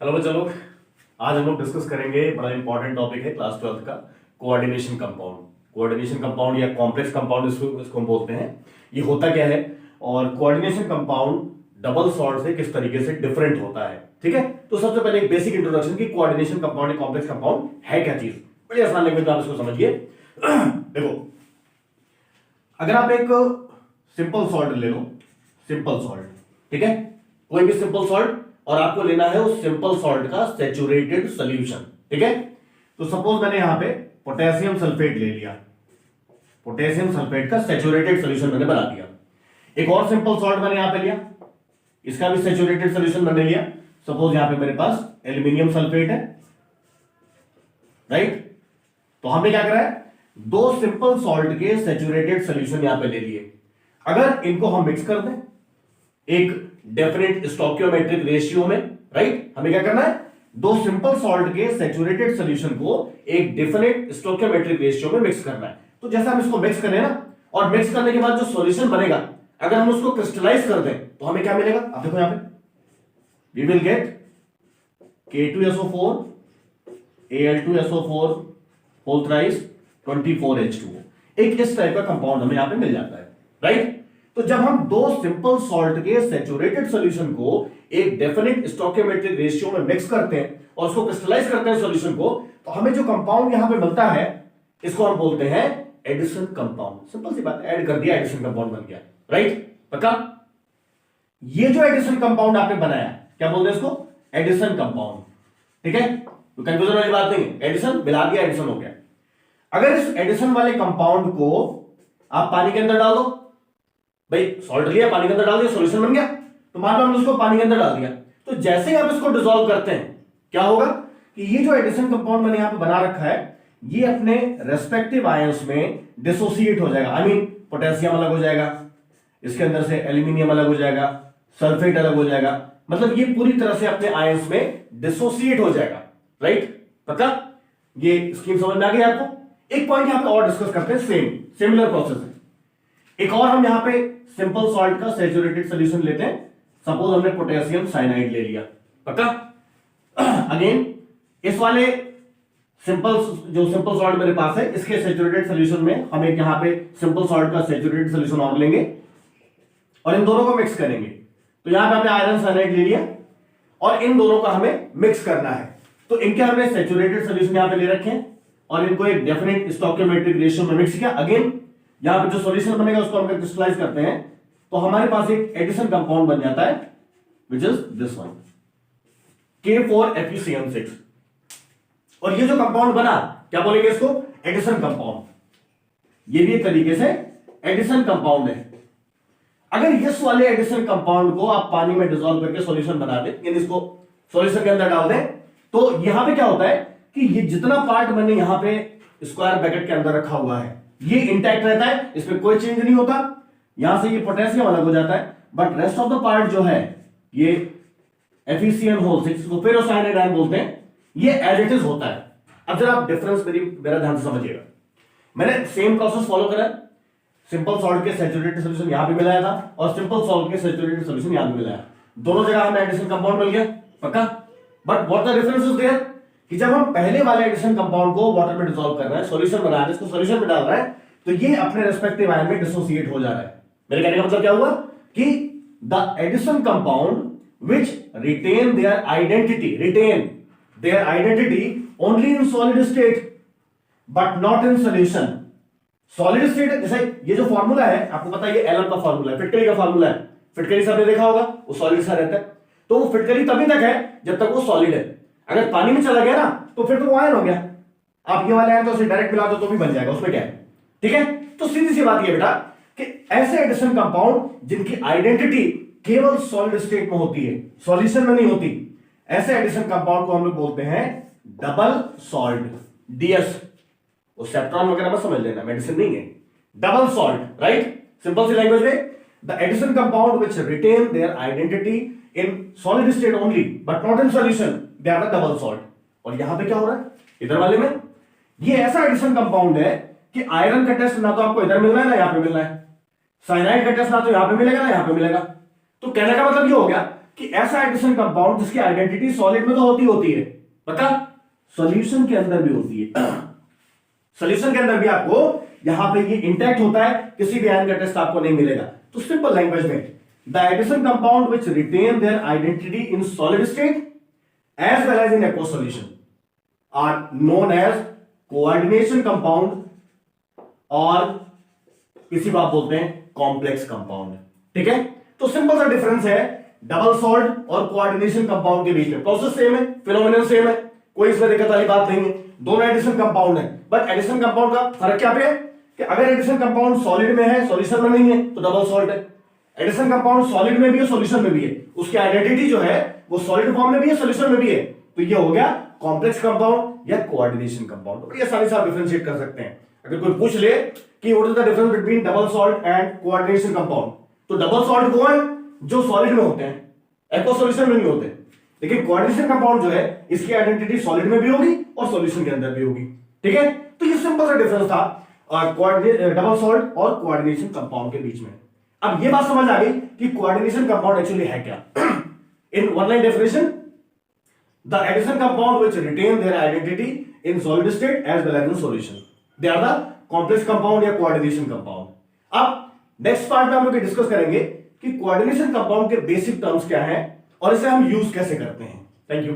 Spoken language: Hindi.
हेलो बच्चा लोग, आज हम लोग डिस्कस करेंगे बड़ा इंपॉर्टेंट टॉपिक है क्लास 12th का, कोऑर्डिनेशन कंपाउंड। कोऑर्डिनेशन कंपाउंड या कॉम्प्लेक्स कंपाउंड इसको हम बोलते हैं। ये होता क्या है और कोऑर्डिनेशन कंपाउंड डबल सॉल्ट से किस तरीके से डिफरेंट होता है। ठीक है, तो सबसे पहले एक बेसिक इंट्रोडक्शन की कोऑर्डिनेशन कंपाउंड या कॉम्प्लेक्स कंपाउंड है क्या चीज। बड़ी आसान लैंग्वेज में आप इसको समझिए। देखो, अगर आप एक सिंपल सॉल्ट ले लो, सिंपल सॉल्ट, ठीक है, कोई भी सिंपल सॉल्ट, और आपको लेना है उस सिंपल सॉल्ट का सैचुरेटेड सॉल्यूशन। ठीक है, तो सपोज मैंने यहां पे पोटेशियम सल्फेट ले लिया, पोटेशियम सल्फेट का सैचुरेटेड सॉल्यूशन मैंने बना दिया। एक और सिंपल सॉल्ट मैंने यहां पे लिया, इसका भी सैचुरेटेड सॉल्यूशन मैंने लिया। सपोज यहां पे मेरे पास एल्यूमिनियम सल्फेट है, राइट। तो हमने क्या करा है, दो सिंपल सॉल्ट के सैचुरेटेड सॉल्यूशन यहां पे ले लिए। अगर इनको हम मिक्स कर दें एक डेफिनेट स्टोइकियोमेट्रिक रेशियो में, राइट, हमें क्या करना है, दो सिंपल सॉल्ट के सैचुरेटेड सॉल्यूशन को एक डेफिनेट स्टोइकियोमेट्रिक रेशियो में मिक्स करना है। तो जैसे हम इसको मिक्स करें ना, और मिक्स करने के बाद जो सॉल्यूशन बनेगा, अगर हम उसको क्रिस्टलाइज कर दें तो हमें क्या मिलेगा। अब देखो यहां पे we will get K2SO4 Al2SO4 whole thrice 24H2O। एक इस टाइप का कंपाउंड हमें यहां पे मिल जाता है, राइट। तो जब हम दो सिंपल सॉल्ट के सैचुरेटेड सॉल्यूशन को एक डेफिनेट स्टोइकियोमेट्रिक रेशियो में मिक्स करते हैं और उसको क्रिस्टलाइज करते हैं सॉल्यूशन को, तो हमें जो कंपाउंड यहां पे मिलता है इसको हम बोलते हैं एडिशन कंपाउंड। सिंपल सी बात, ऐड कर दिया, एडिशन कंपाउंड बन गया, राइट। पक्का। ये जो एडिशन कंपाउंड आपने बनाया, क्या बोलते हैं इसको, एडिशन कंपाउंड। ठीक है, तो कंफ्यूजन वाली बात नहीं है, एडिशन मिला दिया, एडिशन हो गया। अगर इस एडिशन वाले कंपाउंड को आप पानी के अंदर डाल दो, भाई सॉल्ट लिया, पानी के अंदर डाल दिया, सॉल्यूशन बन गया, तो मान लो हमने उसको पानी के अंदर डाल दिया, तो जैसे ही आप इसको डिसॉल्व करते हैं क्या होगा कि ये जो एडिशन कंपाउंड मैंने यहां पे बना रखा है, ये अपने रेस्पेक्टिव आयंस में डिसोसिएट हो जाएगा। आई मीन पोटेशियम अलग हो जाएगा, इसके अंदर से एल्यूमिनियम अलग हो जाएगा, सल्फेट अलग हो जाएगा, मतलब ये पूरी तरह से अपने आयंस में डिसोसिएट हो जाएगा, राइट। पता, ये स्कीम समझ में आ गई आपको। एक पॉइंट यहां पे और डिस्कस करते हैं, सिमिलर प्रोसेस है। एक और हम यहां पे सिंपल सॉल्ट का सैचुरेटेड सॉल्यूशन लेते हैं। सपोज हमने पोटेशियम साइनाइड ले लिया, पक्का। अगेन इस वाले सिंपल सॉल्ट मेरे पास है, इसके सैचुरेटेड सॉल्यूशन में हम एक यहां पे सिंपल सॉल्ट का सैचुरेटेड सॉल्यूशन और लेंगे और इन दोनों को मिक्स करेंगे। तो यहां पे हमने आयरन साइनाइड ले लिया और इन दोनों का हमें मिक्स करना है। तो इनके हमने सैचुरेटेड सॉल्यूशन यहां पे ले रखे हैं और इनको एक डेफिनेट स्टोइकियोमेट्रिक रेशियो में मिक्स किया। अगेन यहां पे जो सॉल्यूशन बनेगा उसको हम क्रिस्टलाइज करते हैं, तो हमारे पास एक एडिशन कंपाउंड बन जाता है, which is this one, K4FeCN6। और ये जो कंपाउंड बना, क्या बोलेंगे इसको, एडिशन कंपाउंड। ये भी एक तरीके से एडिशन कंपाउंड है। अगर इस वाले एडिशन कंपाउंड को आप पानी में डिसॉल्व करके सॉल्यूशन बना दें, यानी इसको सॉल्यूशन के अंदर डाल दें, तो यहां पे क्या होता है कि ये जितना पार्ट मैंने यहां पे स्क्वायर ब्रैकेट के अंदर रखा हुआ है, ये इंटैक्ट रहता है, इसमें कोई चेंज नहीं होता। यहां से ये पोटेशियम अलग हो जाता है, but rest of the part जो है ये FeCN6 को फेरोसाइनाइड आयन बोलते हैं, ये एज इट इज होता है। अब जरा आप डिफरेंस मेरा ध्यान से समझिएगा। मैंने सेम प्रोसेस फॉलो करा, सिंपल सॉल्ट के सैचुरेटेड सॉल्यूशन यहां पे मिलाया था और सिंपल सॉल्ट के सैचुरेटेड सॉल्यूशन यहां पे मिलाया, दोनों जगह हमें एडिशन कंपाउंड मिल गया, पक्का। But what the difference is there कि जब हम पहले वाले एडिशन कंपाउंड को वाटर में डिसॉल्व कर रहे हैं, सॉल्यूशन बना रहे हैं, इसको सॉल्यूशन में डाल रहे हैं, तो ये अपने रेस्पेक्टिव आयन में डिसोसिएट हो जा रहा है। मेरे कहने का मतलब क्या हुआ कि the addition compound which retain their identity only in solid state but not in solution। Solid state, जैसे ये जो फॉर्मूला है आपको पता है, ये एलम का फॉर्मूला है, फिटकरी का फॉर्मूला है। फिटकरी सबने देखा होगा, वो सॉलिड सा रहता है, तो वो फिटकरी तभी तक है जब तक वो सॉलिड है। अगर पानी में चला गया ना तो फिर तो वो आयन हो गया। आप ये वाले आयन तो उसे डायरेक्ट मिला दो तो भी बन जाएगा, उसमें क्या है, ठीक है। तो सीधी सी बात ये बेटा कि ऐसे एडिशन कंपाउंड जिनकी आइडेंटिटी केवल सॉलिड स्टेट में होती है, सॉल्यूशन में नहीं होती, ऐसे एडिशन कंपाउंड को हम लोग बोलते हैं डबल सॉल्ट, DS। वो सेप्ट्रॉन वगैरह मत समझ लेना, मेडिसिन नहीं है, डबल सॉल्ट, राइट। सिंपल सी लैंग्वेज में, the addition compound which retain their identity in solid state only but not in solution, they are the double salt. और यहां पे क्या हो रहा है, इधर वाले में ये ऐसा एडिशन कंपाउंड है कि आयरन का टेस्ट ना तो आपको इधर मिलना है ना यहां पे मिलना है, साइनाइड का टेस्ट ना तो यहां पे मिलेगा ना यहां पे मिलेगा। तो कहने का मतलब ये हो गया कि ऐसा एडिशन कंपाउंड जिसकी आइडेंटिटी सॉलिड में तो होती है, पता, सॉल्यूशन के अंदर भी होती है। सॉल्यूशन के अंदर भी आपको यहां पे ये इंटैक्ट होता है, किसी भी आयन का टेस्ट आपको नहीं मिलेगा। तो सिंपल लैंग्वेज में, the addition compound which retain their identity in solid state as well as in aqueous solution are known as coordination compound, और किसी को आप बोलते हैं कॉम्प्लेक्स कंपाउंड। ठीक है, तो सिंपल सा डिफरेंस है डबल सॉल्ट और कोऑर्डिनेशन कंपाउंड के बीच में। प्रोसेस सेम है, फिनोमिनन सेम है, कोई इसमें दिक्कत वाली बात नहीं है, दोनों एडिशन कंपाउंड है। बट एडिशन कंपाउंड का फर्क क्या पे है कि अगर एडिशन कंपाउंड सॉलिड में है, सॉल्यूशन में नहीं है, तो डबल सॉल्ट है। एडिशन कंपाउंड सॉलिड में भी है, सॉल्यूशन में भी है, उसकी आइडेंटिटी जो है वो सॉलिड फॉर्म में भी है, सॉल्यूशन में भी है, तो ये हो गया कॉम्प्लेक्स कंपाउंड या कोऑर्डिनेशन कंपाउंड। तो ये सारी साथ डिफरेंशिएट कर सकते हैं। अगर कोई पूछ ले कि what is the difference between double salt and coordination compound, तो डबल सॉल्ट वो है जो सॉलिड में होते हैं, एक्वस सॉल्यूशन में नहीं होते। लेकिन कोऑर्डिनेशन कंपाउंड जो है इसकी आइडेंटिटी सॉलिड में भी होगी और सॉल्यूशन के अंदर भी होगी। ठीक है, तो ये सिंपल सा डिफरेंस था डबल सॉल्ट और कोऑर्डिनेशन कंपाउंड के बीच में। अब ये बात समझ आ गई कि कोऑर्डिनेशन कंपाउंड एक्चुअली है क्या। In one line definition, the addition compound which retain their identity in solid state as well as in solution, they are the complex compound या कोऑर्डिनेशन कंपाउंड। अब नेक्स्ट पार्ट में हम लोग डिस्कस करेंगे कि कोऑर्डिनेशन कंपाउंड के बेसिक टर्म्स क्या हैं और इसे हम यूज कैसे करते हैं। Thank you.